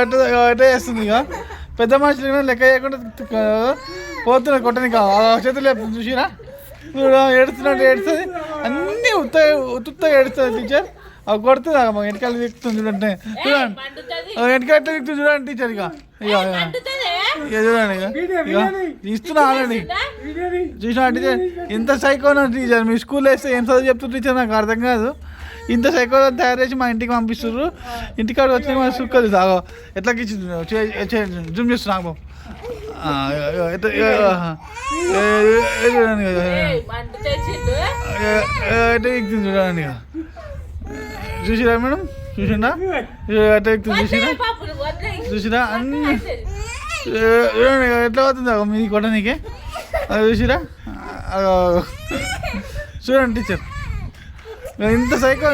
అటే వేస్తుంది. ఇక పెద్ద మనుషులు లెక్క చేయకుండా పోతున్నారు కొట్టని చేతులు చూసిరా ఏడుస్తున్నట్టు ఏడుస్తుంది. అన్నీ ఉత్తుగా ఏడుస్తుంది టీచర్. అవి కొడుతుంది వెనకాల దిక్కుతుంది చూడండి. వెనకాల ఎట్లా దిక్కుతుంది చూడండి టీచర్. ఇక చూడండి ఇక ఇస్తున్నా ఆల్రెడీ చూసినా టీచర్. ఇంత సైకోనా టీచర్ మీ స్కూల్లో వేస్తే ఏం చదువు చెప్తున్నారు టీచర్ నాకు అర్థం కాదు. ఇంత సైకో తయారు చేసి మా ఇంటికి పంపిస్తున్నారు. ఇంటికాడ వచ్చి మా సుక్కది సాగో ఎట్లా జూమ్ చేస్తున్నా బాబు. చూడండి చూసిరా మేడం చూసిండా చూసిరా అన్ని చూడండి ఎట్లా అవుతుంది మీ కొట్టనీకే అది చూసిరా చూడండి టీచర్ ఇంత సైకో